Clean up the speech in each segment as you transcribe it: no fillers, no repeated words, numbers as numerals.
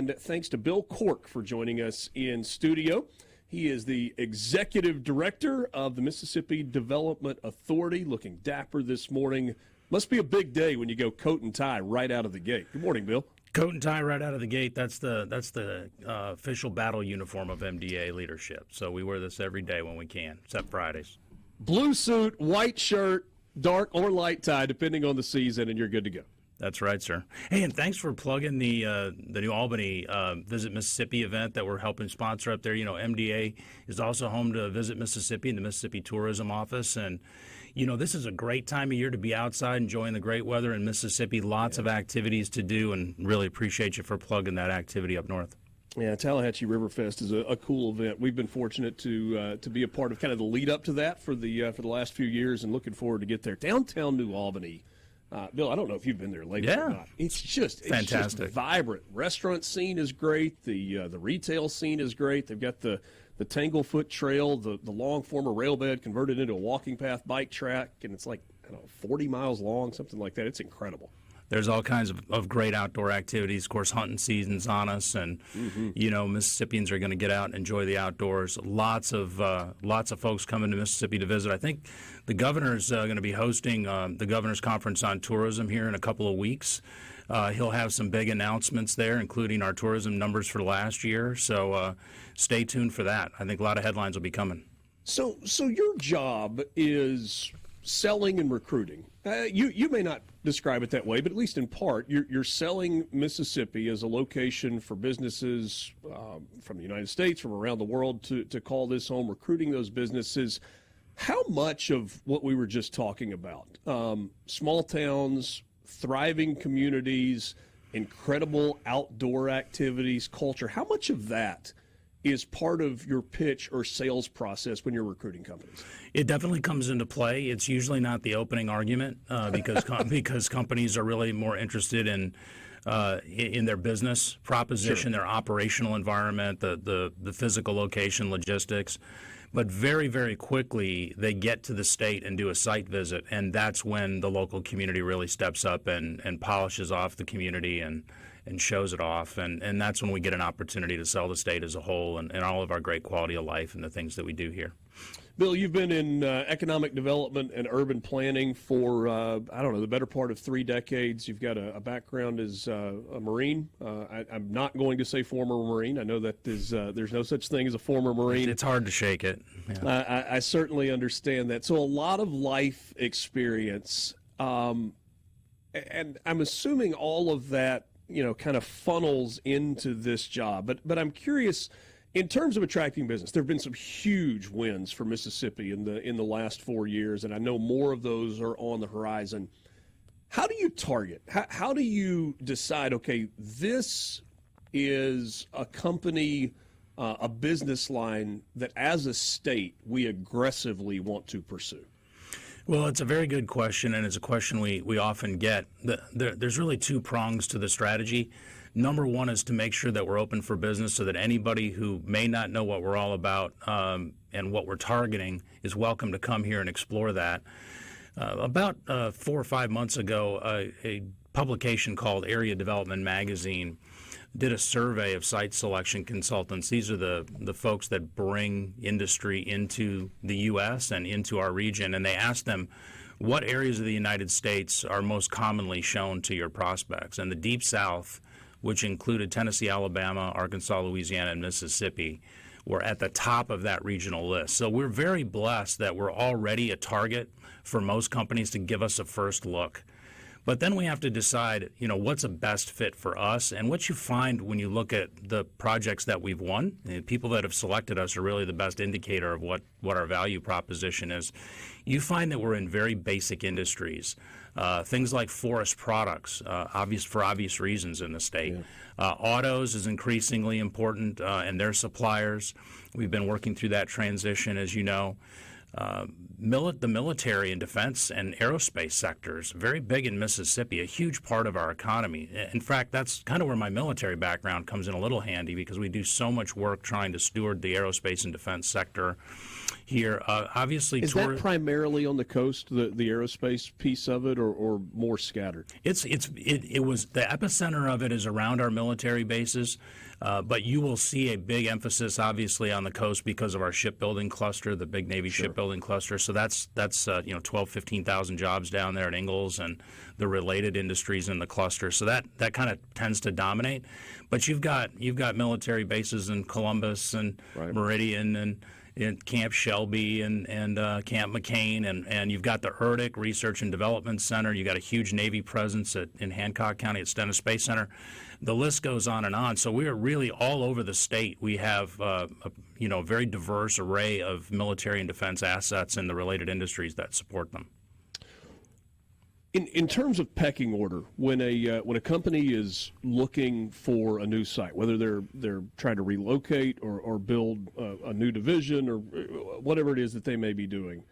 And thanks to Bill Cork for joining us in studio. He is the executive director of the Mississippi Development Authority, looking dapper this morning. Must be a big day when you go coat and tie right out of the gate. Good morning, Bill. Coat and tie right out of the gate. That's the official battle uniform of MDA leadership. So we wear this every day when we can, except Fridays. Blue suit, white shirt, dark or light tie, depending on the season, and you're good to go. That's right, sir. Hey, and thanks for plugging the New Albany Visit Mississippi event that we're helping sponsor up there. You know, MDA is also home to Visit Mississippi and the Mississippi Tourism Office. And, you know, this is a great time of year to be outside enjoying the great weather in Mississippi. Lots of activities to do, and really appreciate you for plugging that activity up north. Yeah, Tallahatchie Riverfest is a cool event. We've been fortunate to be a part of kind of the lead up to that for the last few years, and looking forward to get there. Downtown New Albany. Bill, I don't know if you've been there lately or not. It's just fantastic. It's just vibrant. Restaurant scene is great. The retail scene is great. They've got the Tanglefoot Trail, the long former rail bed converted into a walking path, bike track, and it's like, I don't know, 40 miles long, something like that. It's incredible. There's all kinds of great outdoor activities. Of course, hunting season's on us, and you know, Mississippians are going to get out and enjoy the outdoors. Lots of folks coming to Mississippi to visit. I think the governor's going to be hosting the governor's conference on tourism here in a couple of weeks. He'll have some big announcements there, including our tourism numbers for last year. So stay tuned for that. I think a lot of headlines will be coming. So your job is selling and recruiting. You may not describe it that way, but at least in part, you're selling Mississippi as a location for businesses from the United States, from around the world to call this home, recruiting those businesses. How much of what we were just talking about, small towns, thriving communities, incredible outdoor activities, culture, how much of that is part of your pitch or sales process when you're recruiting companies? It definitely comes into play. It's usually not the opening argument because companies are really more interested in their business proposition, their operational environment, the physical location, logistics. But very, very quickly, they get to the state and do a site visit, and that's when the local community really steps up and polishes off the community and shows it off. And that's when we get an opportunity to sell the state as a whole and all of our great quality of life and the things that we do here. Bill, you've been in economic development and urban planning for, the better part of 3 decades. You've got a background as a Marine. I'm not going to say former Marine. I know that there's no such thing as a former Marine. It's hard to shake it. Yeah. I certainly understand that. So a lot of life experience. And I'm assuming all of that, kind of funnels into this job. But I'm curious, in terms of attracting business, there have been some huge wins for Mississippi in the last 4 years, and I know more of those are on the horizon. How do you target? How do you decide, okay, this is a company, a business line that as a state we aggressively want to pursue? Well, it's a very good question, and it's a question we often get. There's really 2 prongs to the strategy. Number one is to make sure that we're open for business so that anybody who may not know what we're all about and what we're targeting is welcome to come here and explore that. About 4 or 5 months ago, a publication called Area Development Magazine did a survey of site selection consultants. These are the folks that bring industry into the U.S. and into our region, and they asked them, what areas of the United States are most commonly shown to your prospects? And the Deep South, which included Tennessee, Alabama, Arkansas, Louisiana, and Mississippi, were at the top of that regional list. So we're very blessed that we're already a target for most companies to give us a first look. But then we have to decide, what's a best fit for us. And what you find when you look at the projects that we've won, and people that have selected us are really the best indicator of what our value proposition is. You find that we're in very basic industries, things like forest products, for obvious reasons in the state. Yeah. Autos is increasingly important, and their suppliers. We've been working through that transition, as you know. The military and defense and aerospace sectors, very big in Mississippi, a huge part of our economy. In fact, that's kind of where my military background comes in a little handy because we do so much work trying to steward the aerospace and defense sector here. Obviously, is that primarily on the coast, the aerospace piece of it, or more scattered? It was the epicenter of it is around our military bases, but you will see a big emphasis, obviously, on the coast because of our shipbuilding cluster, the big Navy shipbuilding cluster. So that's 15,000 jobs down there at Ingalls and the related industries in the cluster. So that kind of tends to dominate. But you've got military bases in Columbus and Meridian and in Camp Shelby and Camp McCain, and you've got the ERDIC Research and Development Center. You've got a huge Navy presence in Hancock County at Stennis Space Center. The list goes on and on. So we are really all over the state. We have a very diverse array of military and defense assets and the related industries that support them. In terms of pecking order, when a company is looking for a new site, whether they're trying to relocate or build a new division or whatever it is that they may be doing,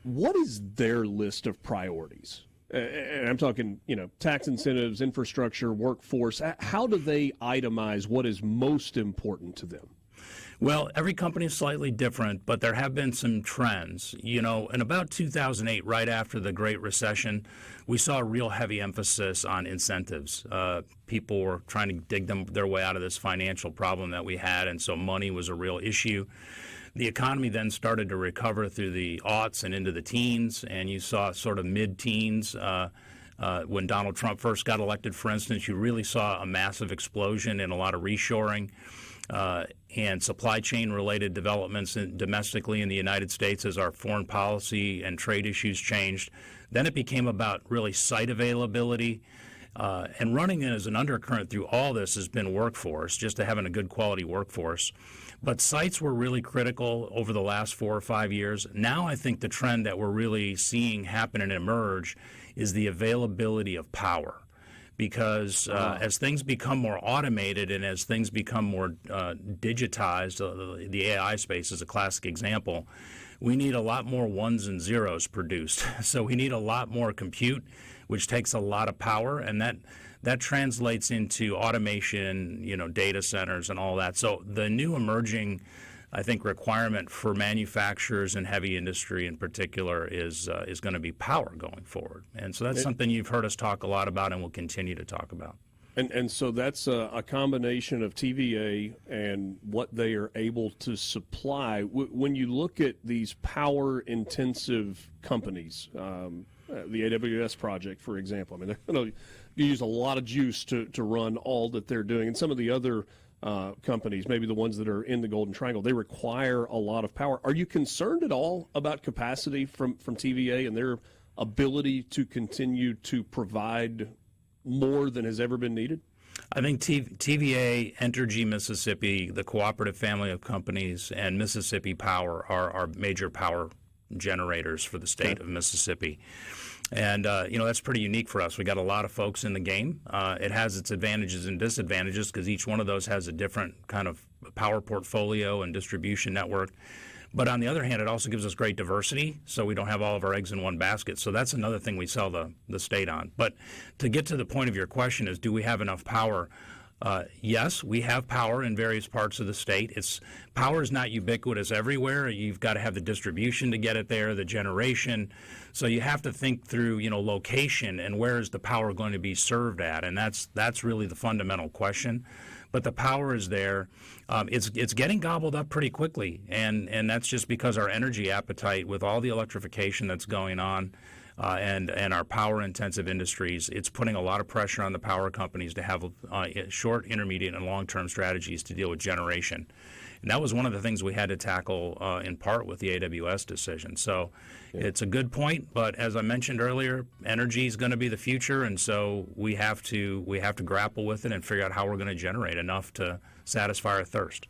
what is their list of priorities? And I'm talking, tax incentives, infrastructure, workforce. How do they itemize what is most important to them? Well, every company is slightly different, but there have been some trends. In about 2008, right after the Great Recession, we saw a real heavy emphasis on incentives. People were trying to dig their way out of this financial problem that we had, and so money was a real issue. The economy then started to recover through the aughts and into the teens, and you saw sort of mid-teens. When Donald Trump first got elected, for instance, you really saw a massive explosion in a lot of reshoring. And supply chain related developments domestically in the United States as our foreign policy and trade issues changed. Then it became about really site availability. And running in as an undercurrent through all this has been workforce, just to having a good quality workforce. But sites were really critical over the last 4 or 5 years. Now I think the trend that we're really seeing happen and emerge is the availability of power. Because as things become more automated and as things become more digitized, the AI space is a classic example, we need a lot more ones and zeros produced. So we need a lot more compute, which takes a lot of power, and that translates into automation, data centers and all that. So the new emerging, I think, requirement for manufacturers and heavy industry in particular is going to be power going forward. And so that's something you've heard us talk a lot about and will continue to talk about. And so that's a combination of TVA and what they are able to supply. When you look at these power-intensive companies, the AWS project, for example, I mean, they're going to use a lot of juice to run all that they're doing. And some of the other companies, maybe the ones that are in the Golden Triangle, they require a lot of power. Are you concerned at all about capacity from TVA and their ability to continue to provide more than has ever been needed? I think TVA, Entergy Mississippi, the cooperative family of companies, and Mississippi Power are major power generators for the state of Mississippi. And, that's pretty unique for us. We got a lot of folks in the game. It has its advantages and disadvantages because each one of those has a different kind of power portfolio and distribution network. But on the other hand, it also gives us great diversity, so we don't have all of our eggs in one basket. So that's another thing we sell the state on. But to get to the point of your question is, do we have enough power? Yes, we have power in various parts of the state. Power is not ubiquitous everywhere. You've got to have the distribution to get it there, the generation. So you have to think through, location and where is the power going to be served at, and that's really the fundamental question. But the power is there. It's getting gobbled up pretty quickly, and that's just because our energy appetite with all the electrification that's going on. And our power-intensive industries, it's putting a lot of pressure on the power companies to have short, intermediate, and long-term strategies to deal with generation. And that was one of the things we had to tackle in part with the AWS decision. So it's a good point, but as I mentioned earlier, energy is going to be the future, and so we have to grapple with it and figure out how we're going to generate enough to satisfy our thirst.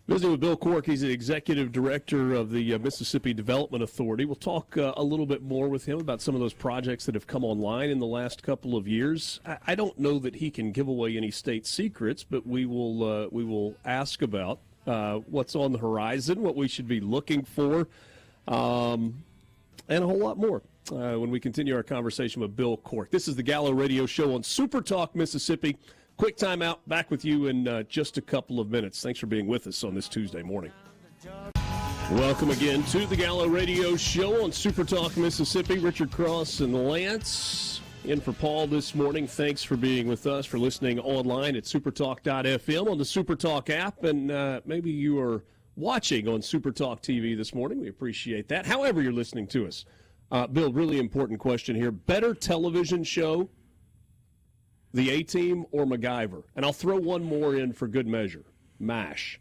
Visiting with Bill Cork, he's the executive director of the Mississippi Development Authority. We'll talk a little bit more with him about some of those projects that have come online in the last couple of years. I don't know that he can give away any state secrets, but we will ask about what's on the horizon, what we should be looking for, and a whole lot more when we continue our conversation with Bill Cork. This is the Gallo Radio Show on SuperTalk Mississippi. Quick time out. Back with you in just a couple of minutes. Thanks for being with us on this Tuesday morning. Welcome again to the Gallo Radio Show on SuperTalk Mississippi. Richard Cross and Lance in for Paul this morning. Thanks for being with us, for listening online at supertalk.fm on the SuperTalk app, and maybe you are watching on SuperTalk TV this morning. We appreciate that. However you're listening to us. Bill, really important question here. Better television show, The A-Team or MacGyver? And I'll throw one more in for good measure. MASH.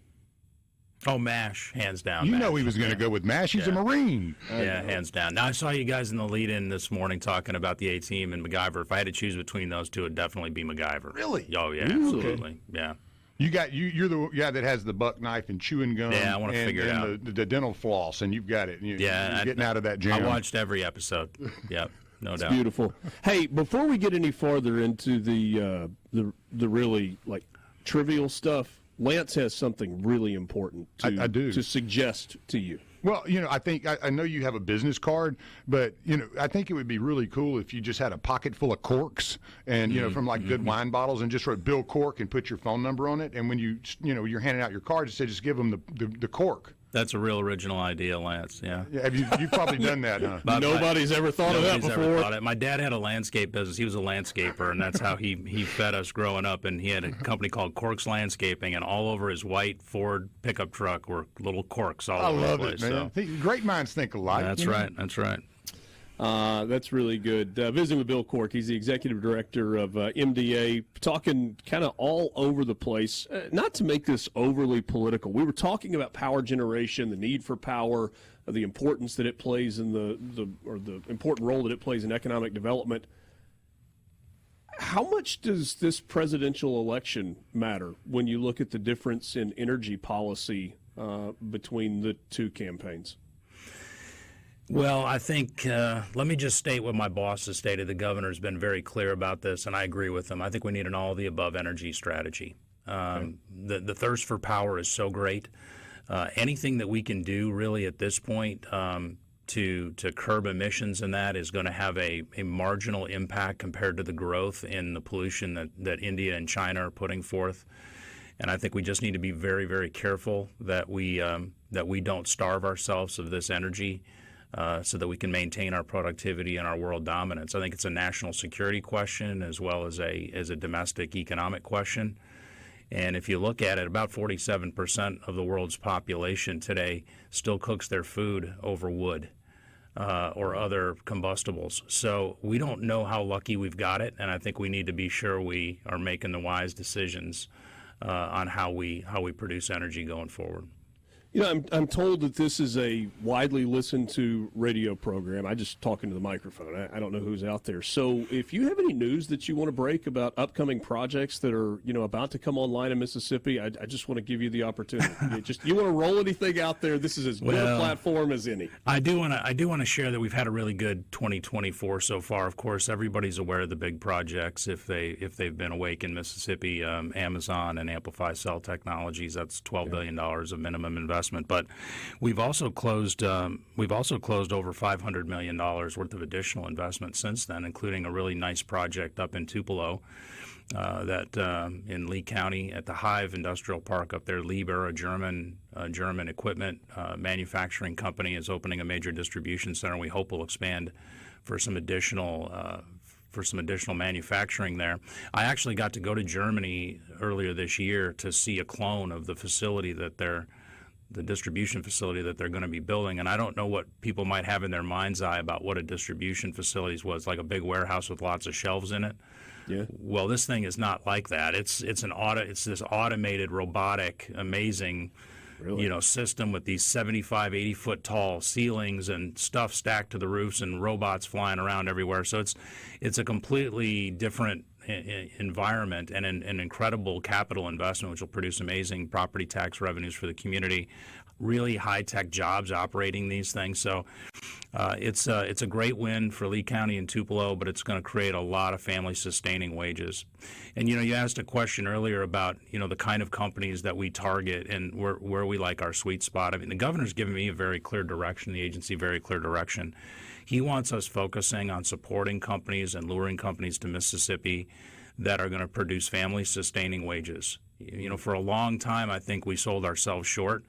Oh, MASH, hands down. You MASH. know he was going to go with MASH. He's a Marine. Yeah, hands down. Now, I saw you guys in the lead-in this morning talking about the A-Team and MacGyver. If I had to choose between those two, it'd definitely be MacGyver. Really? Oh, yeah, Ooh, absolutely. okay. Yeah. You're the guy that has the buck knife and chewing gum. Yeah, I want to figure it out. And the dental floss, and you've got it. You're getting out of that jam. I watched every episode. Yep, no doubt. Beautiful. Hey, before we get any farther into the really like trivial stuff, Lance has something really important to suggest to you. Well, I know you have a business card, but, I think it would be really cool if you just had a pocket full of corks and, from like good wine bottles and just wrote Bill Cork and put your phone number on it. And when you're handing out your card, just give them the cork. That's a real original idea, Lance. Yeah. You've probably done that, huh? Nobody's ever thought of that before. Ever thought it. My dad had a landscape business. He was a landscaper, and that's how he fed us growing up. And he had a company called Cork's Landscaping, and all over his white Ford pickup truck were little corks all over the place. I love it, man. So. Great minds think alike. That's right. That's right. That's really good. Visiting with Bill Cork. He's the executive director of MDA, talking kind of all over the place. Not to make this overly political. We were talking about power generation, the need for power, the importance that it plays in the important role that it plays in economic development. How much does this presidential election matter when you look at the difference in energy policy between the two campaigns? Well, I think, let me just state what my boss has stated. The governor's been very clear about this, and I agree with him. I think we need an all-of-the-above energy strategy. The thirst for power is so great. Anything that we can do really at this point to curb emissions and that is going to have a marginal impact compared to the growth in the pollution that India and China are putting forth. And I think we just need to be very, very careful that we don't starve ourselves of this energy. So that we can maintain our productivity and our world dominance. I think it's a national security question as well as a domestic economic question. And if you look at it, about 47% of the world's population today still cooks their food over wood or other combustibles. So we don't know how lucky we've got it, and I think we need to be sure we are making the wise decisions on how we produce energy going forward. I'm told that this is a widely listened to radio program. I just talking to the microphone. I don't know who's out there. So if you have any news that you want to break about upcoming projects that are, about to come online in Mississippi, I just want to give you the opportunity. You want to roll anything out there? This is as good a platform as any. I do want to share that we've had a really good 2024 so far. Of course, everybody's aware of the big projects if they've been awake in Mississippi. Amazon and Amplify Cell Technologies. That's $12 billion of minimum investment. But we've also closed over $500 million worth of additional investment since then, including a really nice project up in Tupelo that in Lee County at the Hive Industrial Park up there. Liebherr, a German equipment manufacturing company, is opening a major distribution center. We hope will expand for some additional manufacturing there. I actually got to go to Germany earlier this year to see a clone of the facility the distribution facility that they're going to be building. And I don't know what people might have in their mind's eye about what a distribution facility was, like a big warehouse with lots of shelves in it. Yeah. Well, this thing is not like that. It's this automated, robotic, amazing system with these 75, 80-foot tall ceilings and stuff stacked to the roofs and robots flying around everywhere. So it's a completely different environment and an incredible capital investment, which will produce amazing property tax revenues for the community, really high-tech jobs operating these things. So it's a great win for Lee County and Tupelo, but it's going to create a lot of family-sustaining wages. And, you asked a question earlier about, the kind of companies that we target and where we like our sweet spot. I mean, the governor's given me a very clear direction, the agency very clear direction. He wants us focusing on supporting companies and luring companies to Mississippi that are going to produce family-sustaining wages. For a long time, I think we sold ourselves short.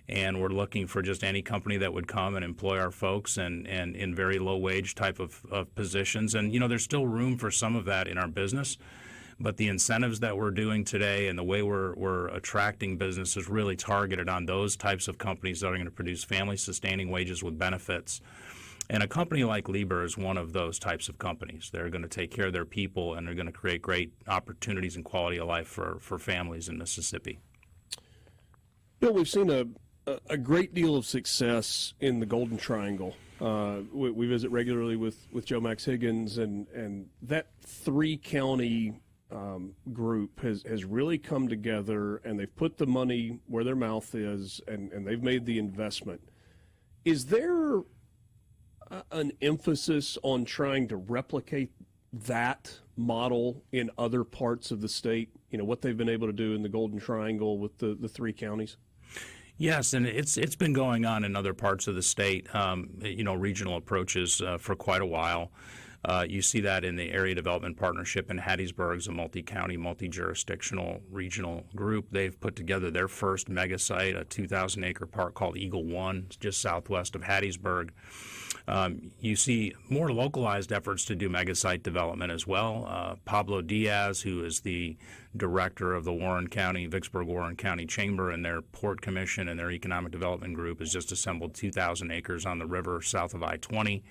and we're looking for just any company that would come and employ our folks and in very low wage type of positions. And, there's still room for some of that in our business. But the incentives that we're doing today and the way we're attracting business is really targeted on those types of companies that are going to produce family-sustaining wages with benefits. And a company like Liebherr is one of those types of companies. They're going to take care of their people, and they're going to create great opportunities and quality of life for families in Mississippi. Bill, we've seen a great deal of success in the Golden Triangle. We visit regularly with Joe Max Higgins, and that three-county group has really come together, and they've put the money where their mouth is, and they've made the investment. Is there an emphasis on trying to replicate that model in other parts of the state? What they've been able to do in the Golden Triangle with the three counties? Yes, and it's been going on in other parts of the state, regional approaches for quite a while. You see that in the Area Development Partnership in Hattiesburg, a multi-county, multi-jurisdictional regional group. They've put together their first mega site, a 2,000-acre park called Eagle One, just southwest of Hattiesburg. You see more localized efforts to do mega site development as well. Pablo Diaz, who is the director of the Vicksburg-Warren County Chamber, and their Port Commission and their Economic Development Group, has just assembled 2,000 acres on the river south of I-20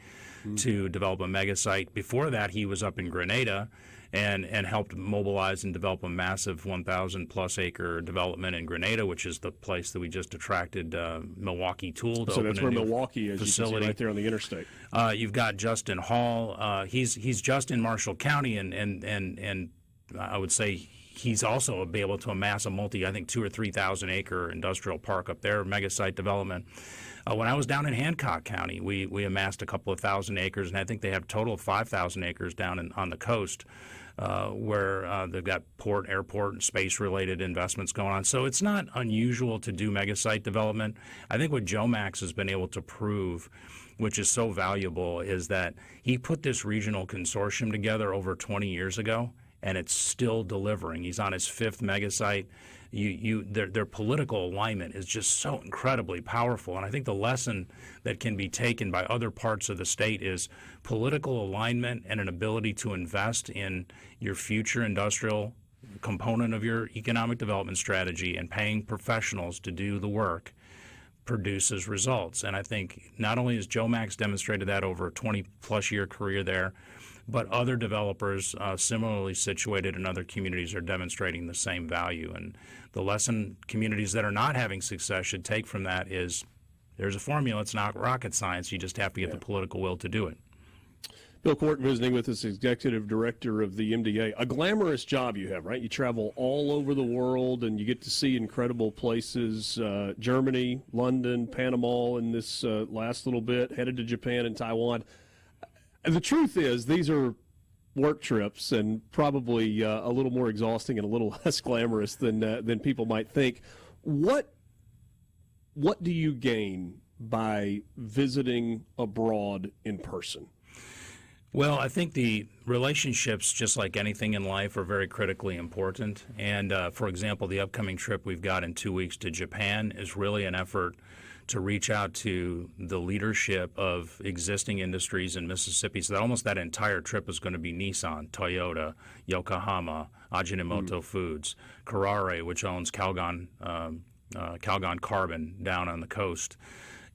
to develop a mega site. Before that, he was up in Grenada and helped mobilize and develop a massive 1,000-plus acre development in Grenada, which is the place that we just attracted Milwaukee Tool to so open that's where a new Milwaukee is, facility. You can see right there on the interstate. You've got Justin Hall. He's just in Marshall County, and I would say he's also be able to amass a 2,000 or 3,000 acre industrial park up there, mega site development. When I was down in Hancock County, we amassed a couple of thousand acres, and I think they have a total of 5,000 acres down on the coast where they've got port, airport, and space-related investments going on. So it's not unusual to do mega site development. I think what Joe Max has been able to prove, which is so valuable, is that he put this regional consortium together over 20 years ago, and it's still delivering. He's on his fifth mega site. Their political alignment is just so incredibly powerful. And I think the lesson that can be taken by other parts of the state is political alignment and an ability to invest in your future industrial component of your economic development strategy and paying professionals to do the work produces results. And I think not only has Joe Max demonstrated that over a 20-plus year career there, but other developers similarly situated in other communities are demonstrating the same value. And the lesson communities that are not having success should take from that is there's a formula. It's not rocket science. You just have to get the political will to do it. Bill Cork visiting with us, Executive Director of the MDA. A glamorous job you have, right? You travel all over the world, and you get to see incredible places, Germany, London, Panama in this last little bit, headed to Japan and Taiwan. And the truth is, these are work trips and probably a little more exhausting and a little less glamorous than people might think. What do you gain by visiting abroad in person? Well, I think the relationships, just like anything in life, are very critically important. And, for example, the upcoming trip we've got in 2 weeks to Japan is really an effort to reach out to the leadership of existing industries in Mississippi. So that almost that entire trip is going to be Nissan, Toyota, Yokohama, Ajinomoto Foods, Carrare, which owns Calgon Carbon down on the coast.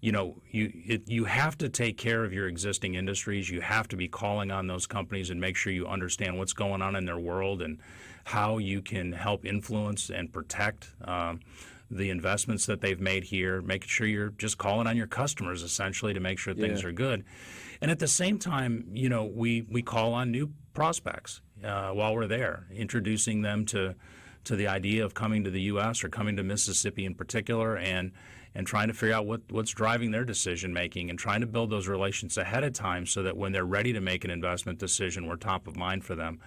You have to take care of your existing industries. You have to be calling on those companies and make sure you understand what's going on in their world and how you can help influence and protect the investments that they've made here, making sure you're just calling on your customers essentially to make sure things are good. And at the same time, we call on new prospects while we're there, introducing them to the idea of coming to the U.S. or coming to Mississippi in particular, and trying to figure out what's driving their decision making and trying to build those relations ahead of time so that when they're ready to make an investment decision, we're top of mind for them.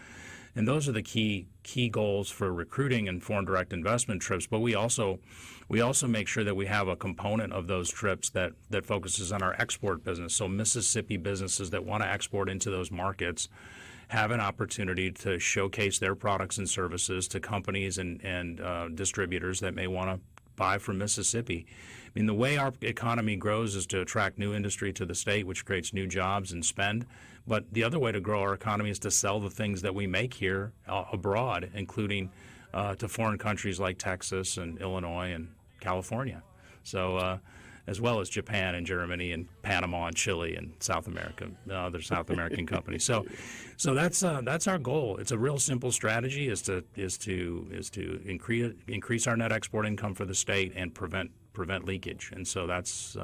And those are the key goals for recruiting and foreign direct investment trips. But we also make sure that we have a component of those trips that focuses on our export business. So Mississippi businesses that want to export into those markets have an opportunity to showcase their products and services to companies and distributors that may want to buy from Mississippi. I mean, the way our economy grows is to attract new industry to the state, which creates new jobs and spend. But the other way to grow our economy is to sell the things that we make here abroad, including to foreign countries like Texas and Illinois and California. So, as well as Japan and Germany and Panama and Chile and South America, other South American companies. So that's our goal. It's a real simple strategy: is to increase our net export income for the state and prevent leakage. And so that's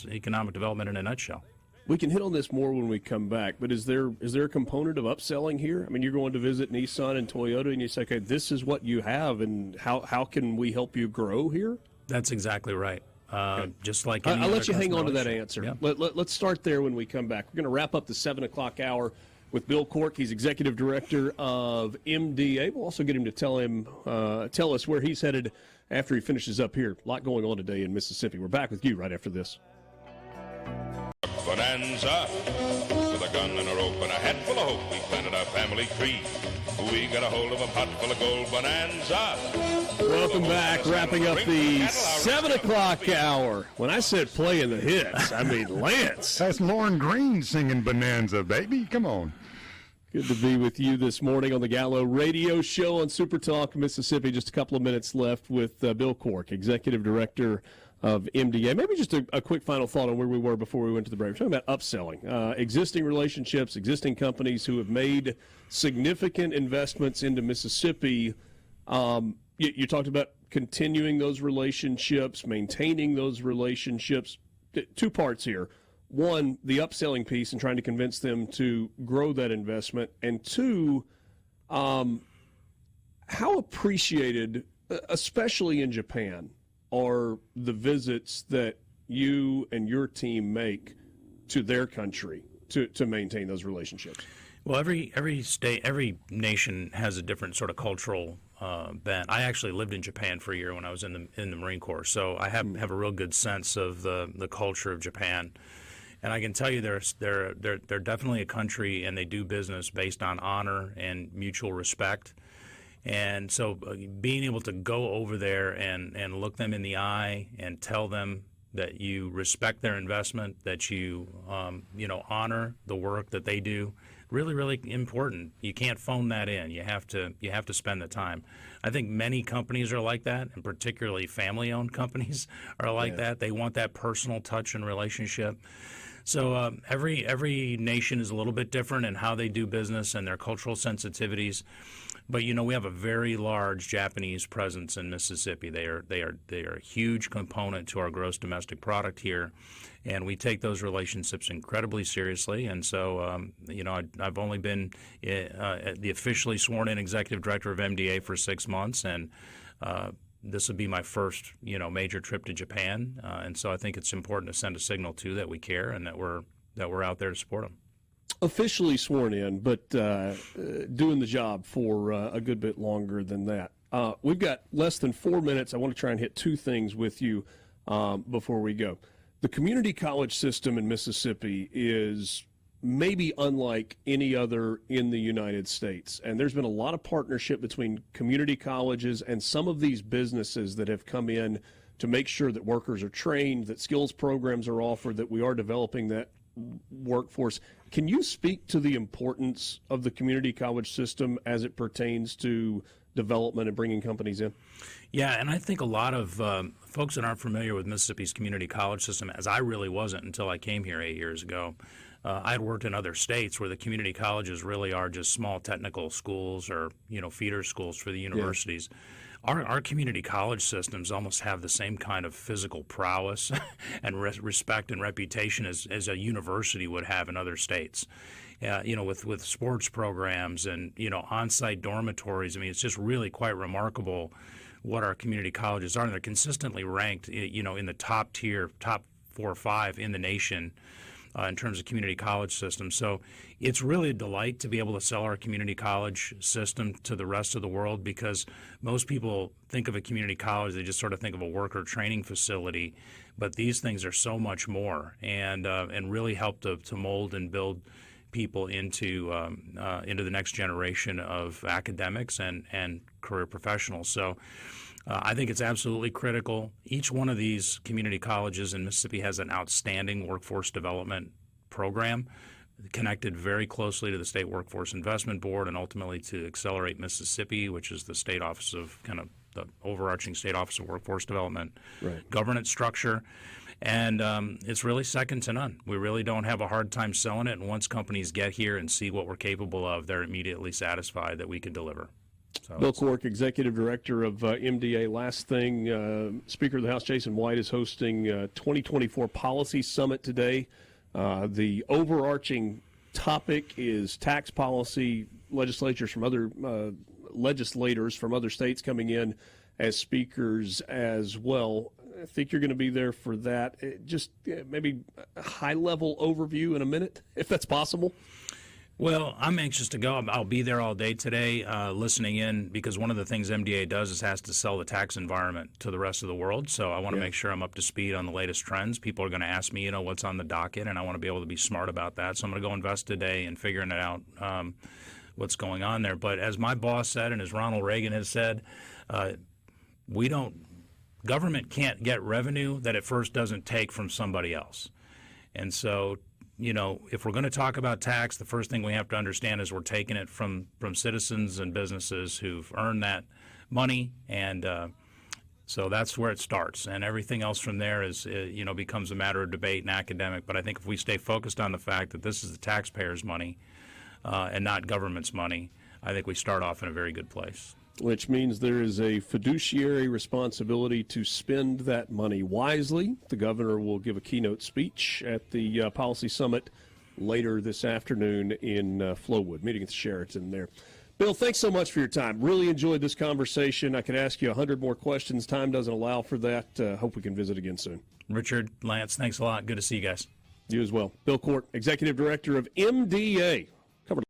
economic development in a nutshell. We can hit on this more when we come back, but is there a component of upselling here? I mean, you're going to visit Nissan and Toyota, and you say, okay, this is what you have, and how can we help you grow here? That's exactly right. Just like I'll let you hang on to that answer. Yeah. Let's start there when we come back. We're going to wrap up the 7 o'clock hour with Bill Cork. He's executive director of MDA. We'll also get him to tell us where he's headed after he finishes up here. A lot going on today in Mississippi. We're back with you right after this. Bonanza, with a gun and a rope and a hat full of hope, we planted our family tree. We got a hold of a pot full of gold. Bonanza. Welcome back. Wrapping up the 7 o'clock hour. When I said playing the hits, I mean Lance. That's Lauren Green singing Bonanza, baby. Come on. Good to be with you this morning on the Gallo Radio Show on SuperTalk Mississippi. Just a couple of minutes left with Bill Cork, executive director of MDA. Maybe just a quick final thought on where we were before we went to the break. We're talking about upselling, existing relationships, existing companies who have made significant investments into Mississippi. You talked about continuing those relationships, maintaining those relationships. Two parts here. One, the upselling piece and trying to convince them to grow that investment. And two, how appreciated, especially in Japan, are the visits that you and your team make to their country to maintain those relationships? Well, every state, every nation has a different sort of cultural bent. I actually lived in Japan for a year when I was in the Marine Corps, so I have a real good sense of the culture of Japan. And I can tell you they're definitely a country, and they do business based on honor and mutual respect. And so being able to go over there and look them in the eye and tell them that you respect their investment, that you honor the work that they do, really, really important. You can't phone that in. You have to spend the time. I think many companies are like that, and particularly family-owned companies are like that. They want that personal touch and relationship. So every nation is a little bit different in how they do business and their cultural sensitivities. But we have a very large Japanese presence in Mississippi. They are a huge component to our gross domestic product here, and we take those relationships incredibly seriously. And so I've only been the officially sworn in executive director of MDA for 6 months, and this will be my first major trip to Japan. And so I think it's important to send a signal too that we care and that we're out there to support them. Officially sworn in, but doing the job for a good bit longer than that. We've got less than 4 minutes. I want to try and hit two things with you before we go. The community college system in Mississippi is maybe unlike any other in the United States. And there's been a lot of partnership between community colleges and some of these businesses that have come in to make sure that workers are trained, that skills programs are offered, that we are developing that workforce. Can you speak to the importance of the community college system as it pertains to development and bringing companies in? Yeah, and I think a lot of folks that aren't familiar with Mississippi's community college system, as I really wasn't until I came here 8 years ago. I had worked in other states where the community colleges really are just small technical schools or feeder schools for the universities. Yeah. Our community college systems almost have the same kind of physical prowess and respect and reputation as a university would have in other states. With sports programs and on-site dormitories. I mean, it's just really quite remarkable what our community colleges are, and they're consistently ranked in the top tier, top 4 or 5 in the nation. In terms of community college systems. So it's really a delight to be able to sell our community college system to the rest of the world, because most people think of a community college, they just sort of think of a worker training facility, but these things are so much more and really help to mold and build people into the next generation of academics and career professionals. So I think it's absolutely critical. Each one of these community colleges in Mississippi has an outstanding workforce development program connected very closely to the State Workforce Investment Board and ultimately to Accelerate Mississippi, which is the state office of kind of the overarching state office of workforce development governance structure. And it's really second to none. We really don't have a hard time selling it. And once companies get here and see what we're capable of, they're immediately satisfied that we can deliver. So Bill Cork, Executive Director of MDA. Last thing, Speaker of the House Jason White is hosting 2024 Policy Summit today. The overarching topic is tax policy. Legislators from other states coming in as speakers as well. I think you're going to be there for that. Just maybe a high-level overview in a minute, if that's possible. Well, I'm anxious to go. I'll be there all day today listening in because one of the things MDA does is has to sell the tax environment to the rest of the world. So I want to make sure I'm up to speed on the latest trends. People are going to ask me, what's on the docket, and I want to be able to be smart about that. So I'm going to go invest today in figuring it out, what's going on there. But as my boss said and as Ronald Reagan has said, government can't get revenue that it first doesn't take from somebody else. And so if we're going to talk about tax, the first thing we have to understand is we're taking it from citizens and businesses who've earned that money, and so that's where it starts. And everything else from there is, becomes a matter of debate and academic. But I think if we stay focused on the fact that this is the taxpayers' money and not government's money, I think we start off in a very good place. Which means there is a fiduciary responsibility to spend that money wisely. The governor will give a keynote speech at the Policy Summit later this afternoon in Flowood, meeting at the Sheraton there. Bill, thanks so much for your time. Really enjoyed this conversation. I could ask you 100 more questions. Time doesn't allow for that. Hope we can visit again soon. Richard, Lance, thanks a lot. Good to see you guys. You as well. Bill Cork, Executive Director of MDA.